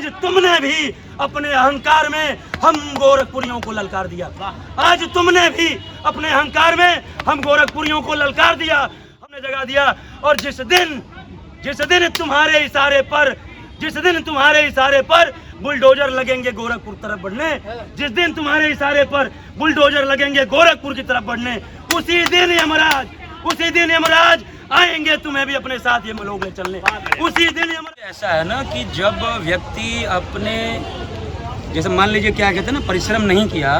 आज तुमने भी अपने अहंकार में हम गोरखपुरियों को ललकार दिया। आज तुमने भी अपने अहंकार में हम गोरखपुरियों को ललकार दिया, हमने जगा दिया। और जिस दिन तुम्हारे इशारे पर बुलडोजर लगेंगे गोरखपुर तरफ बढ़ने, जिस दिन तुम्हारे इशारे पर बुलडोजर लगेंगे गोरखपुर की तरफ बढ़ने, उसी दिन यमराज आएंगे तुम्हें भी अपने साथ ये लोग ले चलने। उसी दिन ऐसा है ना कि जब व्यक्ति अपने, जैसे मान लीजिए क्या कहते हैं ना, परिश्रम नहीं किया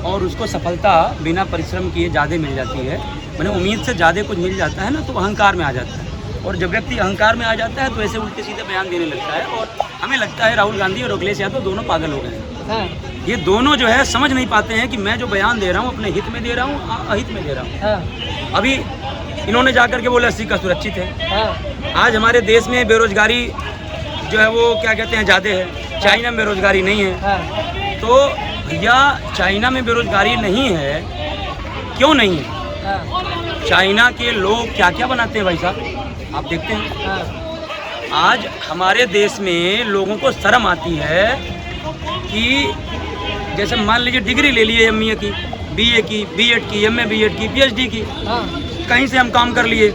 और उसको सफलता बिना परिश्रम किए ज़्यादा मिल जाती है, मैंने उम्मीद से ज़्यादा कुछ मिल जाता है ना, तो अहंकार में आ जाता है। और जब व्यक्ति अहंकार में आ जाता है तो ऐसे उल्टे सीधे बयान देने लगता है। और हमें लगता है राहुल गांधी और अखिलेश यादव दोनों पागल हो गए हैं। ये दोनों जो है समझ नहीं पाते हैं कि मैं जो बयान दे रहा हूँ अपने हित में दे रहा हूँ, अहित में दे रहा हूँ। अभी इन्होंने जाकर के बोला 80 का सुरक्षित है। आज हमारे देश में बेरोजगारी जो है वो क्या कहते हैं ज़्यादा है, चाइना में बेरोजगारी नहीं है। तो भैया चाइना में बेरोजगारी नहीं है, क्यों नहीं है? चाइना के लोग क्या क्या बनाते हैं भाई साहब, आप देखते हैं। आज हमारे देश में लोगों को शर्म आती है कि जैसे मान लीजिए डिग्री ले लिए एमए की, बीए की, बीएड की, एमए बीएड की, पीएचडी की, कहीं से हम काम कर लिए,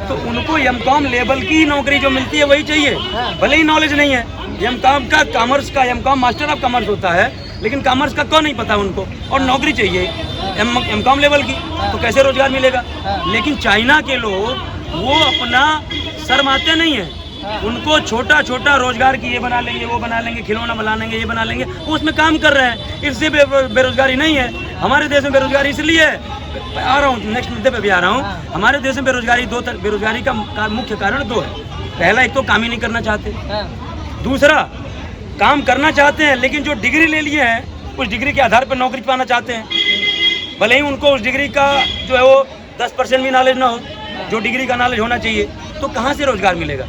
तो उनको एमकॉम लेवल की नौकरी जो मिलती है वही चाहिए, भले ही नॉलेज नहीं है। एमकॉम का, कॉमर्स का एमकॉम मास्टर ऑफ कॉमर्स होता है, लेकिन कॉमर्स का क्यों नहीं पता उनको, और नौकरी चाहिए एमकॉम लेवल की, तो कैसे रोजगार मिलेगा? लेकिन चाइना के लोग वो अपना शर्माते नहीं है, उनको छोटा छोटा रोजगार की ये बना लेंगे, वो बना लेंगे, खिलौना बना लेंगे, ये बना लेंगे, वो उसमें काम कर रहे हैं। इससे बेरोजगारी नहीं है। हमारे देश में बेरोजगारी इसलिए है, आ रहा हूँ नेक्स्ट मुद्दे पे भी आ रहा हूँ। हमारे देश में बेरोजगारी का मुख्य कारण दो है। पहला, एक तो काम ही नहीं करना चाहते, दूसरा काम करना चाहते हैं लेकिन जो डिग्री ले लिए हैं उस डिग्री के आधार पर नौकरी पाना चाहते हैं, भले ही उनको उस डिग्री का जो है वो 10% भी नॉलेज ना हो जो डिग्री का नॉलेज होना चाहिए, तो कहाँ से रोजगार मिलेगा?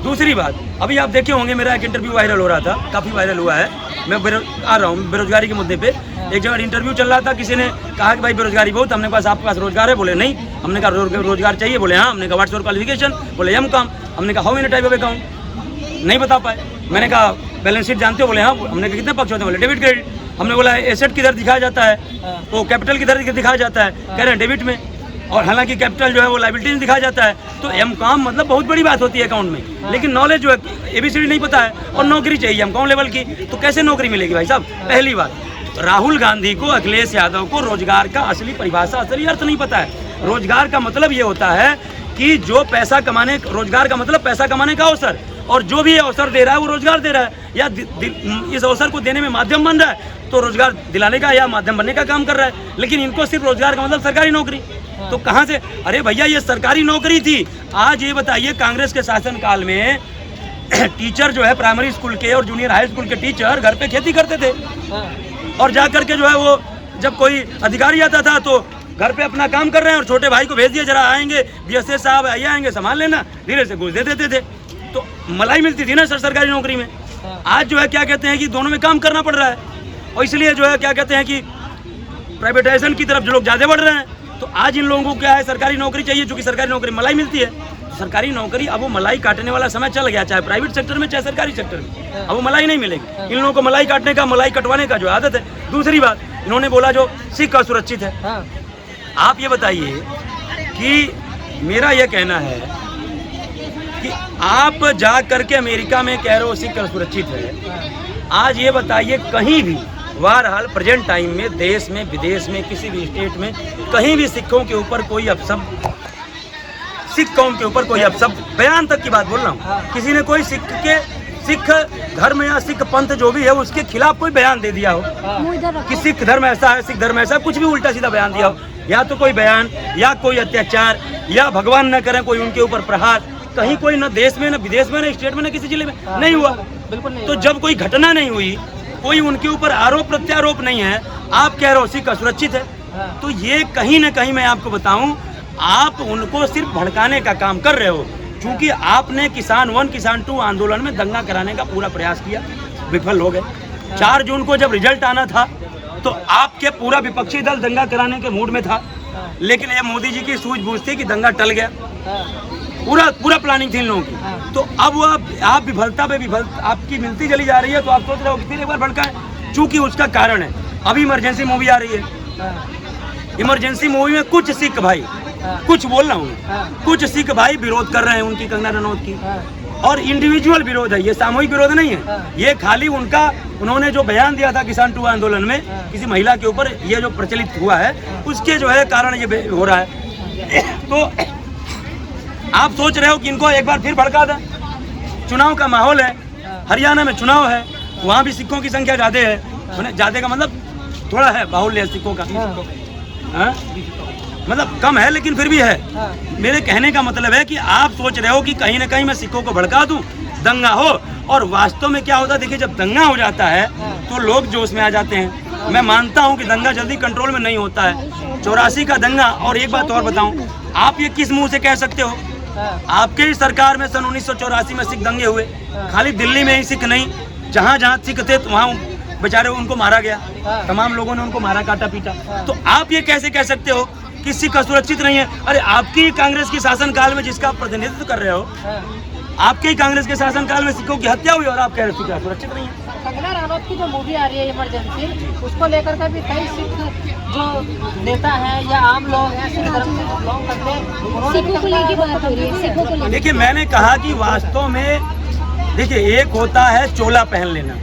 दूसरी बात, अभी आप देखे होंगे मेरा एक इंटरव्यू वायरल हो रहा था, काफ़ी वायरल हुआ है। मैं आ रहा हूँ बेरोजगारी के मुद्दे पे। एक जगह इंटरव्यू चल रहा था, किसी ने कहा कि भाई बेरोजगारी बहुत, हमने पास आपके पास रोजगार है? बोले नहीं। हमने कहा रोजगार चाहिए? बोले हाँ। हमने कहा व्हाट्स योर क्वालिफिकेशन? बोले एमकॉम। हमने कहा how many type of account? नहीं बता पाए। मैंने कहा बैलेंस शीट जानते हो? बोले हाँ। हमने कहा कितने पक्ष होते हैं? बोले डेबिट क्रेडिट। हमने बोला एसेट किधर दिखाया जाता है? वो कैपिटल किधर दिखाया जाता है? कह रहे हैं डेबिट में, और हालांकि कैपिटल जो है वो लायबिलिटी में दिखाया जाता है। तो एमकॉम मतलब बहुत बड़ी बात होती है अकाउंट में, लेकिन नॉलेज जो है एबीसीडी नहीं पता है, और नौकरी चाहिए एमकॉम लेवल की, तो कैसे नौकरी मिलेगी भाई साहब? पहली बात, राहुल गांधी को, अखिलेश यादव को रोजगार का असली परिभाषा, असली अर्थ नहीं पता है। रोजगार का मतलब ये होता है कि जो पैसा कमाने, रोजगार का मतलब पैसा कमाने का अवसर, और जो भी अवसर दे रहा है वो रोजगार दे रहा है, या इस अवसर को देने में माध्यम बन रहा है, तो रोजगार दिलाने का या माध्यम बनने का काम कर रहा है। लेकिन इनको सिर्फ रोजगार का मतलब सरकारी नौकरी, तो कहाँ से? अरे भैया ये सरकारी नौकरी थी। आज ये बताइए, कांग्रेस के शासन काल में टीचर जो है प्राइमरी स्कूल के और जूनियर हाई स्कूल के टीचर घर पे खेती करते थे, और जा करके जो है वो जब कोई अधिकारी आता था तो घर पे अपना काम कर रहे हैं, और छोटे भाई को भेज दिया, जरा आएंगे बीएसएस साहब आइए आएंगे संभाल लेना, धीरे से घूस दे देते थे, तो मलाई मिलती थी ना सर सरकारी नौकरी में। आज जो है क्या कहते हैं कि दोनों में काम करना पड़ रहा है, और इसलिए जो है क्या कहते हैं कि प्राइवेटाइजेशन की तरफ जो लोग ज़्यादा बढ़ रहे हैं। तो आज इन लोगों को क्या है, सरकारी नौकरी चाहिए, चूँकि सरकारी नौकरी मलाई मिलती है। सरकारी नौकरी, अब वो मलाई काटने वाला समय चल गया, चाहे प्राइवेट सेक्टर में चाहे सरकारी सेक्टर में, अब वो मलाई नहीं मिलेगी। इन लोगों को मलाई काटने का, मलाई कटवाने का जो आदत है। दूसरी बात, इन्होंने बोला जो सिख असुरक्षित है। आप ये बताइए कि मेरा ये कहना है कि आप जा करके अमेरिका में कह रहे हो सिख असुरक्षित है, आज ये बताइए कहीं भी बहरहाल प्रेजेंट टाइम में देश में, विदेश में, किसी भी स्टेट में कहीं भी सिखों के ऊपर कोई अपशब्द, सिख कौम के ऊपर कोई अपशब्द, बयान तक की बात बोल रहा हूँ, किसी ने कोई सिख धर्म या सिख पंथ जो भी है उसके खिलाफ कोई बयान दे दिया हो कि सिख धर्म ऐसा है, सिख धर्म ऐसा, कुछ भी उल्टा सीधा बयान दिया हो, या तो कोई बयान, या कोई अत्याचार, या भगवान न करें कोई उनके ऊपर प्रहार, कहीं कोई न देश में, न विदेश में, न स्टेट में, न किसी जिले में नहीं हुआ। बिल्कुल नहीं। तो जब कोई घटना नहीं हुई, कोई उनके ऊपर आरोप प्रत्यारोप नहीं है, आप कह रहे हो सिख असुरक्षित है, तो ये कहीं ना कहीं मैं आपको बताऊं, आप उनको सिर्फ भड़काने का काम कर रहे हो। क्योंकि आपने किसान 1 किसान 2 आंदोलन में दंगा कराने का पूरा प्रयास किया, विफल हो गए। 4 जून को जब रिजल्ट आना था तो आपके पूरा विपक्षी दल दंगा कराने के मूड में था, लेकिन ये मोदी जी की सूझबूझ थी कि दंगा टल गया। पूरा प्लानिंग थी इन लोगों की। तो अब वो आप विफलता पे विफलता आपकी मिलती चली जा रही है, तो आप सोच रहे हो कि फिर एक बार भड़काएं। चूंकि उसका कारण है, अभी इमरजेंसी मूवी आ रही है, इमरजेंसी मूवी में कुछ सिख भाई, कुछ बोल रहा हूँ, कुछ सिख भाई विरोध कर रहे हैं उनकी, कंगना रनौत की, और इंडिविजुअल विरोध है, ये सामूहिक विरोध नहीं है। ये खाली उनका, उन्होंने जो बयान दिया था किसान 2 आंदोलन में किसी महिला के ऊपर, ये जो प्रचलित हुआ है उसके जो है कारण ये हो रहा है। तो आप सोच रहे हो कि इनको एक बार फिर भड़का दें। चुनाव का माहौल है, हरियाणा में चुनाव है, वहाँ भी सिखों की संख्या ज़्यादा है, ज़्यादा का मतलब थोड़ा है बाहुल्य सिखों का, मतलब कम है लेकिन फिर भी है। मेरे कहने का मतलब है कि आप सोच रहे हो कि कहीं ना कहीं मैं सिखों को भड़का दूं, दंगा हो, और वास्तव में क्या होता है, देखिए जब दंगा हो जाता है तो लोग जोश में आ जाते हैं। मैं मानता हूं कि दंगा जल्दी कंट्रोल में नहीं होता है। 84 का दंगा, और एक बात और बताऊं, आप ये किस मुंह से कह सकते हो? आपके ही सरकार में सन 1984 में सिख दंगे हुए, खाली दिल्ली में ही सिख नहीं, जहाँ जहाँ सिख थे वहाँ बेचारे उनको मारा गया, तमाम लोगों ने उनको मारा, काटा पीटा। तो आप ये कैसे कह सकते हो कि सिख असुरक्षित नहीं है? अरे आपकी कांग्रेस की शासनकाल में, जिसका आप प्रतिनिधित्व कर रहे हो, आपके ही कांग्रेस के शासनकाल में सिखों की हत्या हुई और आप कह रहे हो कि सुरक्षित नहीं है। कंगना रनौत की जो मूवी आ रही है इमरजेंसी, उसको लेकर के भी कई सिख जो नेता हैं या आम लोग हैं, सिख धर्म से बिलोंग करते हैं, उन्होंने सिखों को लेकर बात हो रही है, सिखों को लेकर। देखिए मैंने कहा कि वास्तव में देखिए, एक होता है चोला पहन लेना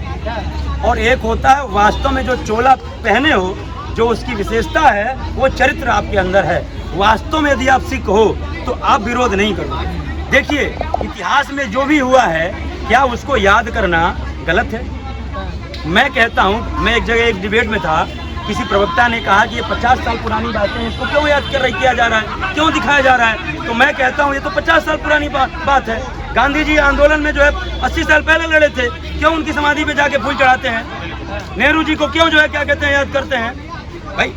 और एक होता है वास्तव में जो चोला पहने हो, जो उसकी विशेषता है वो चरित्र आपके अंदर है। वास्तव में यदि आप सिख हो तो आप विरोध नहीं करो। देखिए इतिहास में जो भी हुआ है, क्या उसको याद करना गलत है? मैं कहता हूँ, मैं एक जगह एक डिबेट में था, किसी प्रवक्ता ने कहा कि ये 50 साल पुरानी बातें हैं, इसको क्यों याद किया जा रहा है, क्यों दिखाया जा रहा है? तो मैं कहता हूँ ये तो 50 साल पुरानी बात है। गांधी जी आंदोलन में जो है 80 साल पहले लड़े थे, क्यों उनकी समाधि पे जाके फूल चढ़ाते हैं? नेहरू जी को क्यों जो है क्या कहते हैं, याद करते हैं? भाई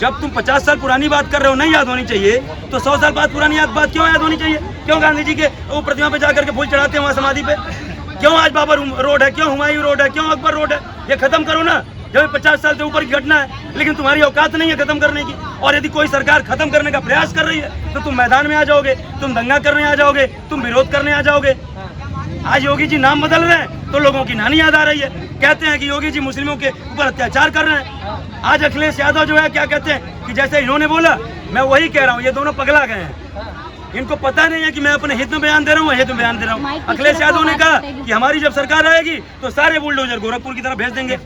जब तुम 50 साल पुरानी बात कर रहे हो, नहीं याद होनी चाहिए, तो 100 साल बाद पुरानी बात क्यों याद होनी चाहिए? क्यों गांधी जी के वो प्रतिमा पे जाकर के फूल चढ़ाते हैं वहाँ समाधि पे? क्यों आज बाबर रोड है, क्यों हुमायूं रोड है, क्यों अकबर रोड है? ये खत्म करो ना, जब 50 साल से ऊपर की घटना है, लेकिन तुम्हारी औकात नहीं है खत्म करने की। और यदि कोई सरकार खत्म करने का प्रयास कर रही है तो तुम मैदान में आ जाओगे, तुम दंगा करने आ जाओगे, तुम विरोध करने आ जाओगे। आज योगी जी नाम बदल रहे हैं तो लोगों की नानी याद आ रही है, कहते हैं कि योगी जी मुस्लिमों के ऊपर अत्याचार कर रहे हैं। आज अखिलेश यादव जो है क्या कहते हैं कि जैसे इन्होंने बोला, मैं वही कह रहा हूँ, ये दोनों पगला गए हैं। इनको पता नहीं है कि मैं अपने हित में बयान दे रहा हूँ, हित में बयान दे रहा हूँ। अखिलेश यादव ने कहा कि हमारी जब सरकार आएगी तो सारे बुलडोजर गोरखपुर की तरफ भेज देंगे।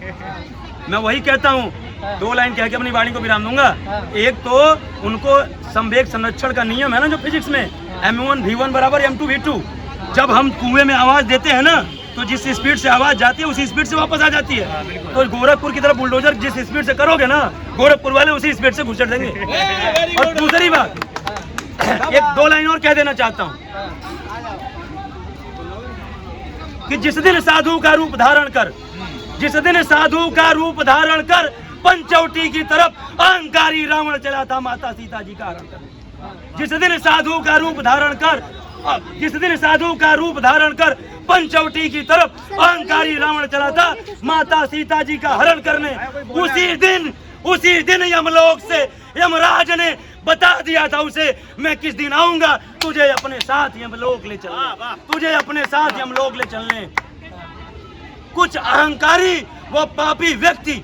मैं वही कहता हूँ, 2 लाइन कह के अपनी वाणी को विराम दूंगा। एक तो उनको संवेग संरक्षण का नियम है ना, जो फिजिक्स में M1 V1 बराबर M2 V2, जब हम कुएं में आवाज देते हैं ना, तो जिस स्पीड से आवाज जाती है उसी स्पीड से वापस आ जाती है। तो गोरखपुर की तरफ बुलडोजर जिस स्पीड से करोगे ना, गोरखपुर वाले उसी स्पीड से घुसड़ देंगे। और दूसरी बात, एक 2 लाइन और कह देना चाहता हूँ कि जिस दिन साधु का रूप धारण कर, जिस दिन साधु का रूप धारण कर पंचवटी की तरफ अहंकारी रावण चला था माता सीता जी का हरण कर। जिस दिन साधु का रूप धारण कर, जिस दिन साधु का रूप धारण कर पंचवटी की तरफ अहंकारी रावण चला था माता सीता जी का हरण करने, उसी दिन यमलोक से यमराज ने बता दिया था उसे, मैं किस दिन आऊंगा, तुझे अपने साथ यमलोक ले चलने, तुझे अपने साथ यमलोक ले चलने। कुछ अहंकारी व पापी व्यक्ति,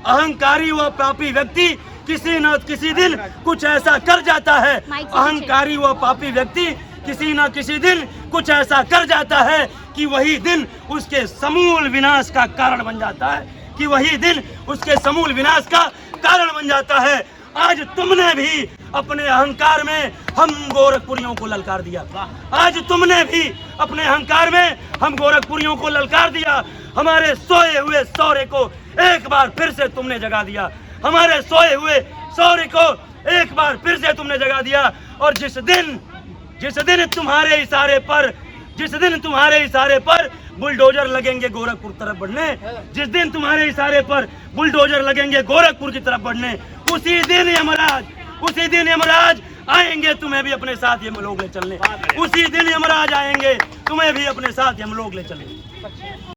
अहंकारी व पापी व्यक्ति किसी न किसी दिन कुछ ऐसा कर जाता है। अहंकारी व पापी व्यक्ति किसी न किसी दिन कुछ ऐसा कर जाता है कि वही दिन उसके समूल विनाश का कारण बन जाता है, कि वही दिन उसके समूल विनाश का कारण बन जाता है। आज तुमने भी अपने अहंकार में हम गोरखपुरियों को ललकार दिया, आज तुमने भी अपने अहंकार में हम गोरखपुरियों को ललकार दिया। हमारे सोए हुए शौर्य को एक बार फिर से तुमने जगा दिया, हमारे सोए हुए शौर्य को एक बार फिर से तुमने जगा दिया। और जिस दिन तुम्हारे इशारे पर बुलडोजर लगेंगे गोरखपुर तरफ बढ़ने, जिस दिन तुम्हारे इशारे पर बुलडोजर लगेंगे गोरखपुर की तरफ बढ़ने, उसी दिन यमराज आएंगे तुम्हें भी अपने साथ यमलोक ले चलने। उसी दिन यमराज आएंगे तुम्हें भी अपने साथ यमलोक ले चलने।